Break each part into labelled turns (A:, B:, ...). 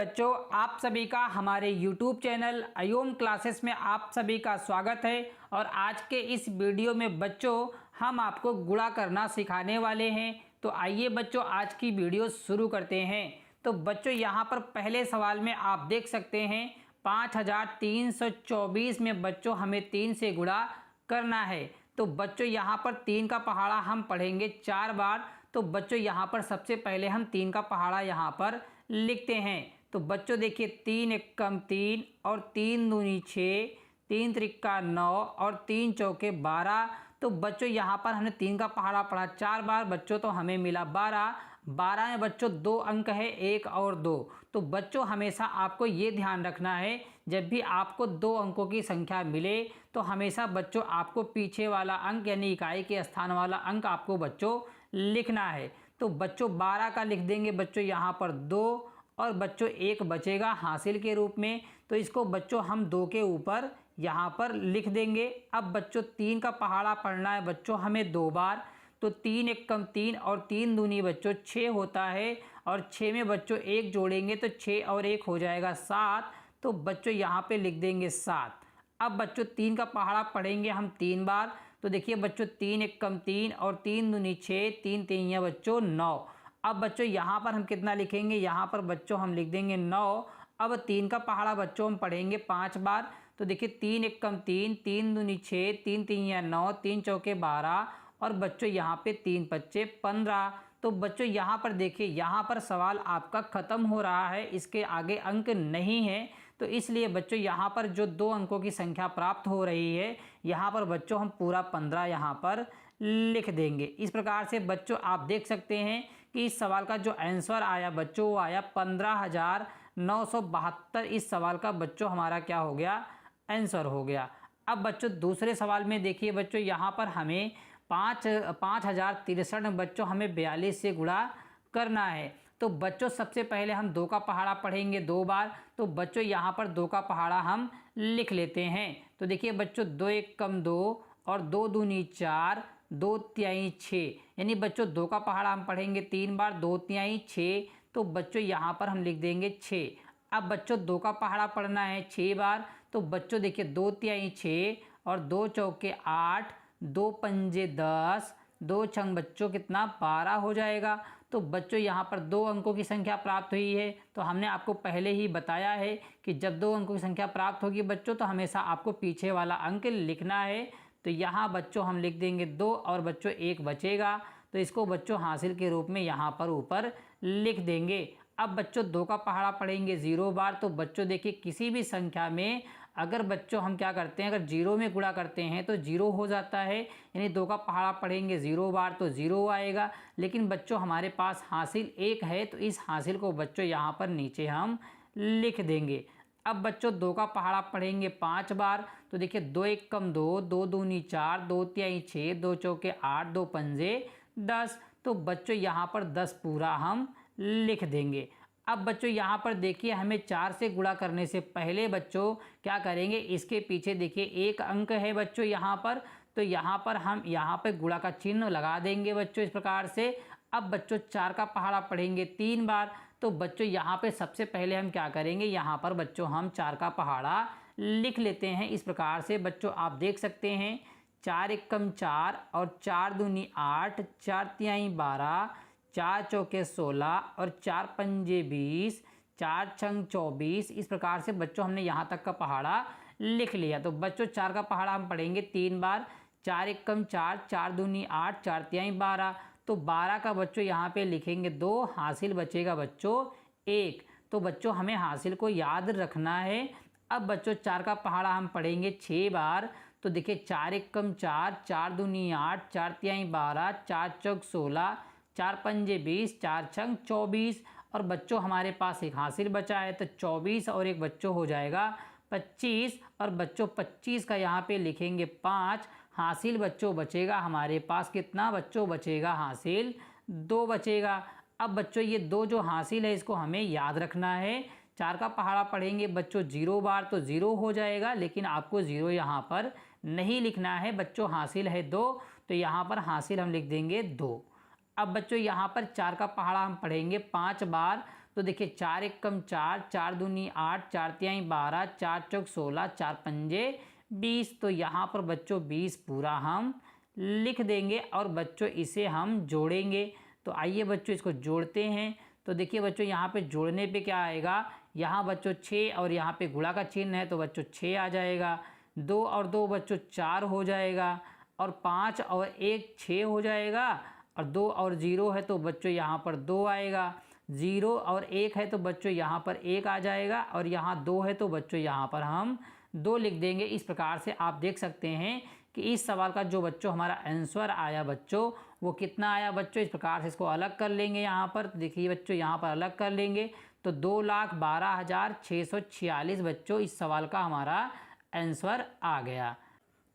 A: बच्चों, आप सभी का हमारे YouTube चैनल अयोम क्लासेस में आप सभी का स्वागत है। और आज के इस वीडियो में बच्चों हम आपको गुणा करना सिखाने वाले हैं। तो आइए बच्चों आज की वीडियो शुरू करते हैं। तो बच्चों यहाँ पर पहले सवाल में आप देख सकते हैं 5324 में बच्चों हमें 3 से गुणा करना है। तो बच्चों यहाँ पर 3 का पहाड़ा हम पढ़ेंगे 4 बार। तो बच्चों यहाँ पर सबसे पहले हम 3 का पहाड़ा यहाँ पर लिखते हैं। तो बच्चों देखिए 3 एकम 3 और 3 दूनी 6, 3 त्रिक्का 9 और 3 चौके 12। तो बच्चों यहाँ पर हमने 3 का पहाड़ा पढ़ा 4 बार बच्चों, तो हमें मिला 12। 12 में बच्चों 2 अंक है, 1 और 2। तो बच्चों हमेशा आपको ये ध्यान रखना है, जब भी आपको 2 अंकों की संख्या मिले तो हमेशा बच्चों आपको पीछे वाला अंक यानी इकाई के स्थान वाला अंक आपको बच्चों लिखना है। तो बच्चों 12 का लिख देंगे बच्चों यहाँ पर 2 और बच्चों 1 बचेगा हासिल के रूप में। तो इसको बच्चों हम 2 के ऊपर यहाँ पर लिख देंगे। अब बच्चों 3 का पहाड़ा पढ़ना है बच्चों हमें 2 बार। तो 3 एकम 3 और 3 दूनी बच्चों 6 होता है, और 6 में बच्चों 1 जोड़ेंगे तो 6 और 1 हो जाएगा 7। तो बच्चों यहाँ पे लिख देंगे 7। अब बच्चों 3 का पहाड़ा पढ़ेंगे हम 3 बार। तो देखिए बच्चों 3 एकम 3 और 3 दूनी 6, 3 तिहियां बच्चों 9। अब बच्चों यहाँ पर हम कितना लिखेंगे, यहाँ पर बच्चों हम लिख देंगे 9। अब 3 का पहाड़ा बच्चों हम पढ़ेंगे 5 बार। तो देखिए 3 एकम 3, 3 दूनी 6, 3 तिहियां 9, 3 चौके 12 और बच्चों यहाँ पे 3 पच्चे 15। तो बच्चों यहाँ पर देखिए यहाँ पर सवाल आपका ख़त्म हो रहा है, इसके आगे अंक नहीं है। तो इसलिए बच्चों यहाँ पर जो 2 अंकों की संख्या प्राप्त हो रही है, यहाँ पर बच्चों हम पूरा 15 यहाँ पर लिख देंगे। इस प्रकार से बच्चों आप देख सकते हैं कि इस सवाल का जो आंसर आया बच्चों वो आया 15,972। इस सवाल का बच्चों हमारा क्या हो गया, आंसर हो गया। अब बच्चों दूसरे सवाल में देखिए बच्चों यहाँ पर हमें 5,063 बच्चों हमें 42 से गुणा करना है। तो बच्चों सबसे पहले हम 2 का पहाड़ा पढ़ेंगे 2 बार। तो बच्चों यहाँ पर 2 का पहाड़ा हम लिख लेते हैं। तो देखिए बच्चों 2 एकम 2 और 2 दूनी 4, 2 तिहाई 6, यानी बच्चों 2 का पहाड़ा हम पढ़ेंगे 3 बार, 2 तिहाई 6। तो बच्चों यहाँ पर हम लिख देंगे 6। अब बच्चों 2 का पहाड़ा पढ़ना है 6 बार। तो बच्चों देखिए 2 तिहाई 6 और 2 चौके 8, 2 पंजे 10, 2 छंग बच्चों कितना 12 हो जाएगा। तो बच्चों यहाँ पर 2 अंकों की संख्या प्राप्त हुई है। तो हमने आपको पहले ही बताया है कि जब 2 अंकों की संख्या प्राप्त होगी बच्चों तो हमेशा आपको पीछे वाला अंक लिखना है। तो यहाँ बच्चों हम लिख देंगे 2 और बच्चों 1 बचेगा, तो इसको बच्चों हासिल के रूप में यहाँ पर ऊपर लिख देंगे। अब बच्चों 2 का पहाड़ा पढ़ेंगे 0 बार। तो बच्चों देखिए किसी भी संख्या में अगर बच्चों हम क्या करते हैं, अगर 0 में गुणा करते हैं तो 0 हो जाता है, यानी 2 का पहाड़ा पढ़ेंगे 0 बार तो 0 आएगा। लेकिन बच्चों हमारे पास हासिल 1 है, तो इस हासिल को बच्चों यहाँ पर नीचे हम लिख देंगे। अब बच्चों 2 का पहाड़ा पढ़ेंगे 5 बार। तो देखिए 2 एकम 2, 2 दूनी 4, 2 तिहाई 6, 2 चौके 8, 2 पंजे 10। तो बच्चों यहाँ पर 10 पूरा हम लिख देंगे। अब बच्चों यहाँ पर देखिए हमें 4 से गुणा करने से पहले बच्चों क्या करेंगे, इसके पीछे देखिए 1 अंक है बच्चों यहाँ पर। तो यहाँ पर हम यहाँ पे गुणा का चिन्ह लगा देंगे बच्चों इस प्रकार से। अब बच्चों 4 का पहाड़ा पढ़ेंगे 3 बार। तो बच्चों यहाँ पे सबसे पहले हम क्या करेंगे, यहाँ पर बच्चों हम 4 का पहाड़ा लिख लेते हैं। इस प्रकार से बच्चों आप देख सकते हैं 4 एकम 4 और 4 दूनी 8, 4 तिहाई 12, 4 चौके 16 और 4 पंजे 20, 4 छंग 24। इस प्रकार से बच्चों हमने यहाँ तक का पहाड़ा लिख लिया। तो बच्चों 4 का पहाड़ा हम पढ़ेंगे 3 बार। 4 एकम 4, 4 दूनी 8, 4 तिहाई 12। तो 12 का बच्चों यहाँ पे लिखेंगे 2, हासिल बचेगा बच्चों 1। तो बच्चों हमें हासिल को याद रखना है। अब बच्चों 4 का पहाड़ा हम पढ़ेंगे 6 बार। तो देखिए 4 एकम 4, 4 दूनी 8, 4 तिहाई 12, 4 चौक 16, 4 पंजे 20, 4 छंग 24। और बच्चों हमारे पास एक हासिल बचा है, तो 24 और एक बच्चों हो जाएगा 25। और बच्चों 25 का यहाँ पे लिखेंगे 5, हासिल बच्चों बचेगा हमारे पास कितना बच्चों बचेगा, हासिल 2 बचेगा। अब बच्चों ये 2 जो हासिल है इसको हमें याद रखना है। 4 का पहाड़ा पढ़ेंगे बच्चों 0 बार तो 0 हो जाएगा, लेकिन आपको 0 यहाँ पर नहीं लिखना है बच्चों, हासिल है 2। तो यहाँ पर हासिल हम लिख देंगे 2। अब बच्चों यहाँ पर 4 का पहाड़ा हम पढ़ेंगे 5 बार। तो देखिए 4 एक कम 4, 4 दूनी 8, 4 तिहाई 12, 4 चौक 16, 4 पंजे 20। तो यहाँ पर बच्चों 20 पूरा हम लिख देंगे और बच्चों इसे हम जोड़ेंगे। तो आइए बच्चों इसको जोड़ते हैं। तो देखिए बच्चों यहाँ पे जोड़ने पे क्या आएगा, यहाँ बच्चों 6 और यहाँ पे गुणा का चिन्ह है तो बच्चों 6 आ जाएगा। 2 और 2 बच्चों 4 हो जाएगा और 5 और 1 6 हो जाएगा और 2 और 0 है तो बच्चों यहाँ पर 2 आएगा। 0 और 1 है तो बच्चों यहाँ पर 1 आ जाएगा और यहाँ 2 है तो बच्चों यहाँ पर हम 2 लिख देंगे। इस प्रकार से आप देख सकते हैं कि इस सवाल का जो बच्चों हमारा आंसर आया बच्चों वो कितना आया बच्चों। इस प्रकार से इसको अलग कर लेंगे यहाँ पर। तो देखिए बच्चों यहाँ पर अलग कर लेंगे तो 2,12,646 बच्चों इस सवाल का हमारा आंसर आ गया।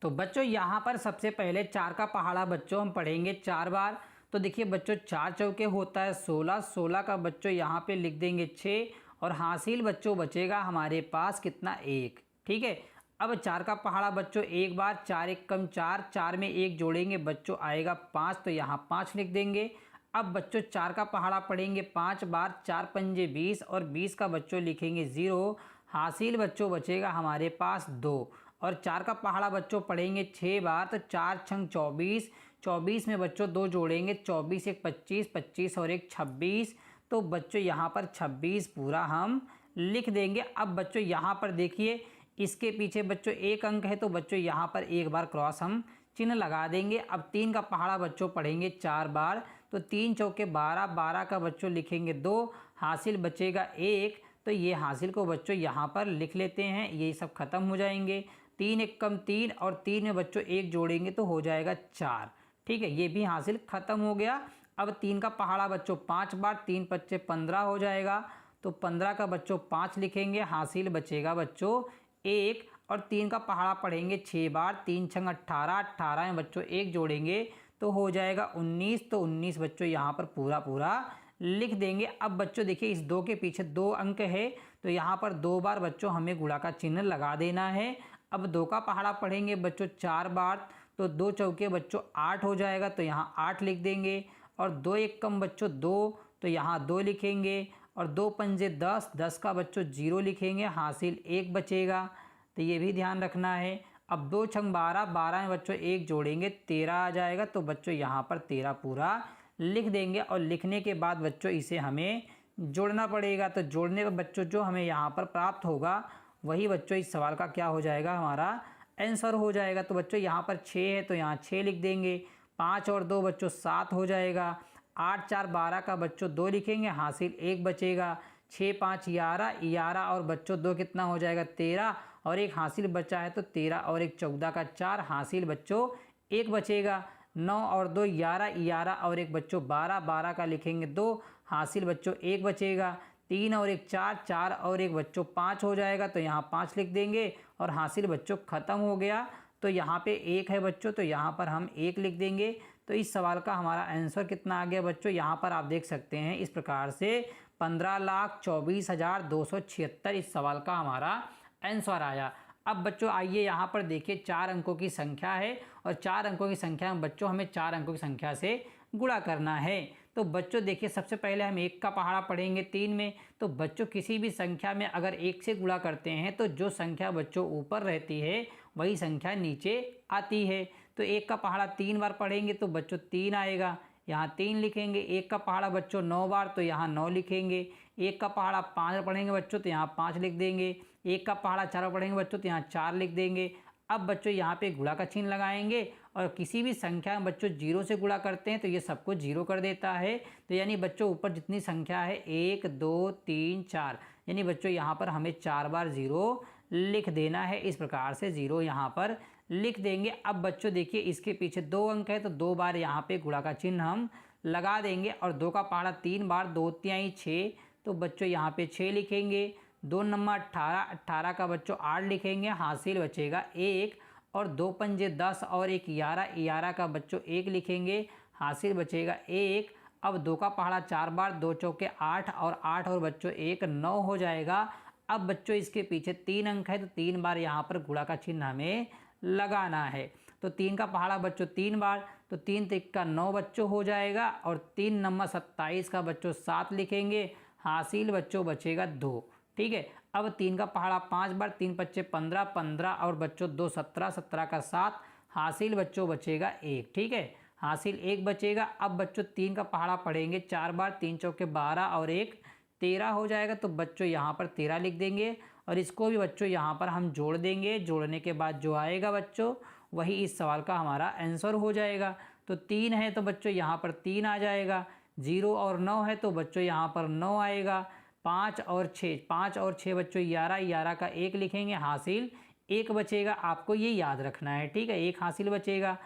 A: तो बच्चों यहाँ पर सबसे पहले 4 का पहाड़ा बच्चों हम पढ़ेंगे 4 बार। तो देखिए बच्चों 4 चौके होता है 16, 16 का बच्चों यहाँ पे लिख देंगे 6 और हासिल बच्चों बचेगा हमारे पास कितना 1। ठीक है, अब 4 का पहाड़ा बच्चों एक बार, 4 एक कम 4, 4 में 1 जोड़ेंगे बच्चों आएगा 5 तो यहाँ 5 लिख देंगे। अब बच्चों 4 का पहाड़ा पढ़ेंगे 5 बार, 4 पंजे 20 और 20 का बच्चों लिखेंगे 0, हासिल बच्चों बचेगा हमारे पास 2। और 4 का पहाड़ा बच्चों पढ़ेंगे 6 बार तो 4 छंग 24, 24 में बच्चों 2 जोड़ेंगे 24 एक 25, 25 और एक 26 तो बच्चों यहाँ पर 26 पूरा हम लिख देंगे। अब बच्चों यहाँ पर देखिए इसके पीछे बच्चों 1 अंक है तो बच्चों यहाँ पर एक बार क्रॉस हम चिन्ह लगा देंगे। अब 3 का पहाड़ा बच्चों पढ़ेंगे 4 बार तो 3 चौके 12, 12 का बच्चों लिखेंगे 2, हासिल बचेगा 1 तो ये हासिल को बच्चों यहाँ पर लिख लेते हैं। ये सब खत्म हो जाएंगे। 3 एक कम 3 और 3 में बच्चों 1 जोड़ेंगे तो हो जाएगा 4। ठीक है, ये भी हासिल खत्म हो गया। अब 3 का पहाड़ा बच्चों 5 बार, 3 पच्चे 15 हो जाएगा तो 15 का बच्चों 5 लिखेंगे, हासिल बचेगा बच्चों 1। और 3 का पहाड़ा पढ़ेंगे 6 बार, 3 छंग 18, 18 में बच्चों 1 जोड़ेंगे तो हो जाएगा 19 तो 19 बच्चों यहाँ पर पूरा पूरा लिख देंगे। अब बच्चों देखिए इस 2 के पीछे 2 अंक है तो यहाँ पर 2 बार बच्चों हमें गुणा का चिन्ह लगा देना है। अब 2 का पहाड़ा पढ़ेंगे बच्चों 4 बार तो 2 चौके बच्चों 8 हो जाएगा तो यहाँ 8 लिख देंगे। और 2 एक कम बच्चों 2 तो यहाँ 2 लिखेंगे और 2 पंजे 10, 10 का बच्चों 0 लिखेंगे, हासिल 1 बचेगा तो ये भी ध्यान रखना है। अब 2 छंग 12, 12 में बच्चों 1 जोड़ेंगे 13 आ जाएगा तो बच्चों यहाँ पर 13 पूरा लिख देंगे। और लिखने के बाद बच्चों इसे हमें जोड़ना पड़ेगा। तो जोड़ने पर बच्चों जो हमें यहाँ पर प्राप्त होगा वही बच्चों इस सवाल का क्या हो जाएगा, हमारा आंसर हो जाएगा। तो बच्चों यहाँ पर 6 है तो यहाँ 6 लिख देंगे। 5 और 2 बच्चों 7 हो जाएगा। 8 4 12 का बच्चों 2 लिखेंगे, हासिल 1 बचेगा। 6 5 11, 11 और बच्चों 2 कितना हो जाएगा 13 और एक हासिल बचा है तो 13 और एक 14 का 4, हासिल बच्चों 1 बचेगा। 9 और 2 11, 11 और एक बच्चों 12, 12 का लिखेंगे 2, हासिल बच्चों 1 बचेगा। 3 और एक 4, 4 और एक बच्चों 5 हो जाएगा तो यहाँ 5 लिख देंगे और हासिल बच्चों ख़त्म हो गया। तो यहाँ पे 1 है बच्चों तो यहाँ पर हम 1 लिख देंगे। तो इस सवाल का हमारा आंसर कितना आ गया बच्चों, यहाँ पर आप देख सकते हैं इस प्रकार से 15,24,276 इस सवाल का हमारा आंसर आया। अब बच्चों आइए यहाँ पर देखिए 4 अंकों की संख्या है और 4 अंकों की संख्या में बच्चों हमें 4 अंकों की संख्या से गुणा करना है। तो बच्चों देखिए सबसे पहले हम 1 का पहाड़ा पढ़ेंगे 3 में। तो बच्चों किसी भी संख्या में अगर 1 से गुणा करते हैं तो जो संख्या बच्चों ऊपर रहती है वही संख्या नीचे आती है। तो 1 का पहाड़ा 3 बार पढ़ेंगे तो बच्चों 3 आएगा, यहाँ 3 लिखेंगे। 1 का पहाड़ा बच्चों 9 बार तो यहाँ 9 लिखेंगे। 1 का पहाड़ा 5 बार पढ़ेंगे बच्चों तो यहाँ 5 लिख देंगे। 1 का पहाड़ा 4 बार पढ़ेंगे बच्चों तो यहाँ 4 लिख देंगे। अब बच्चों यहाँ पे गुणा का चिन्ह लगाएंगे और किसी भी संख्या में बच्चों 0 से गुणा करते हैं तो ये सबको 0 कर देता है। तो यानी बच्चों ऊपर जितनी संख्या है 1 2 3 4, यानी बच्चों यहाँ पर हमें 4 बार 0 लिख देना है। इस प्रकार से 0 यहाँ पर लिख देंगे। अब बच्चों देखिए इसके पीछे 2 अंक है तो 2 बार यहाँ पे गुणा का चिन्ह हम लगा देंगे। और 2 का पहाड़ा 3 बार, 2 तिहाई 6 तो बच्चों यहाँ पे 6 लिखेंगे। 2 नंबर 18, 18 का बच्चों 8 लिखेंगे, हासिल बचेगा 1। और 2 पंजे 10 और एक 11, 11 का बच्चों 1 लिखेंगे, हासिल बचेगा 1। अब 2 का पहाड़ा 4 बार, 2 चौके 8 और 8 और बच्चों 1 9 हो जाएगा। अब बच्चों इसके पीछे 3 अंक है तो 3 बार यहाँ पर गुणा का चिन्ह हमें लगाना है। तो 3 का पहाड़ा बच्चों 3 बार तो 3 3 का 9 बच्चों हो जाएगा। और 3 नंबर 27 का बच्चों 7 लिखेंगे, हासिल बच्चों बचेगा 2। ठीक है, अब 3 का पहाड़ा 5 बार, 3 पच्चे 15, 15 और बच्चों 2 17, 17 का 7, हासिल बच्चों बचेगा 1। ठीक है, हासिल 1 बचेगा। अब बच्चों 3 का पहाड़ा पढ़ेंगे 4 बार, 3 चौके 12 और 1 13 हो जाएगा। तो बच्चों यहाँ पर 13 लिख देंगे और इसको भी बच्चों यहाँ पर हम जोड़ देंगे। जोड़ने के बाद जो आएगा बच्चों वही इस सवाल का हमारा आंसर हो जाएगा। तो 3 है तो बच्चों यहाँ पर 3 आ जाएगा। 0 और 9 है तो बच्चों यहाँ पर 9 आएगा। 5 और 6, 5 और 6 बच्चों 11, 11 का 1 लिखेंगे, हासिल 1 बचेगा। आपको ये याद रखना है। ठीक है, 1 हासिल बचेगा।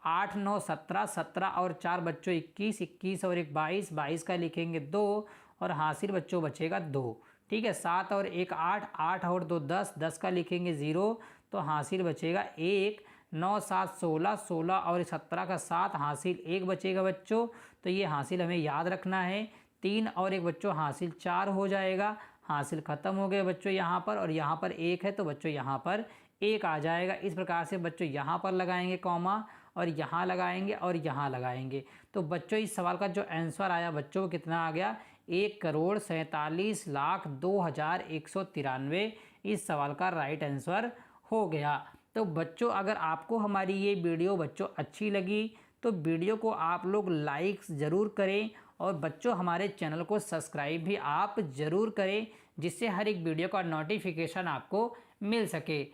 A: 8 9 17, 17 और 4 बच्चों 21, 21 और 1 22, 22 का लिखेंगे 2 और हासिल बच्चों बचेगा 2। ठीक है, 7 और 1 8, 8 और 2 10, 10 का लिखेंगे 0 तो हासिल बचेगा 1। 9 7 16, 16 और 17 का 7, हासिल 1 बचेगा बच्चों। तो ये हासिल हमें याद रखना है। 3 और 1 बच्चों हासिल 4 हो जाएगा। हासिल ख़त्म हो गए बच्चों यहाँ पर, और यहाँ पर 1 है तो बच्चों यहाँ पर 1 आ जाएगा। इस प्रकार से बच्चों यहाँ पर लगाएंगे कॉमा और यहाँ लगाएंगे और यहाँ लगाएंगे। तो बच्चों इस सवाल का जो आंसर आया बच्चों कितना आ गया, 1,47,02,193 इस सवाल का राइट आंसर हो गया। तो बच्चों अगर आपको हमारी ये वीडियो बच्चों अच्छी लगी तो वीडियो को आप लोग लाइक ज़रूर करें और बच्चों हमारे चैनल को सब्सक्राइब भी आप ज़रूर करें, जिससे हर एक वीडियो का नोटिफिकेशन आपको मिल सके।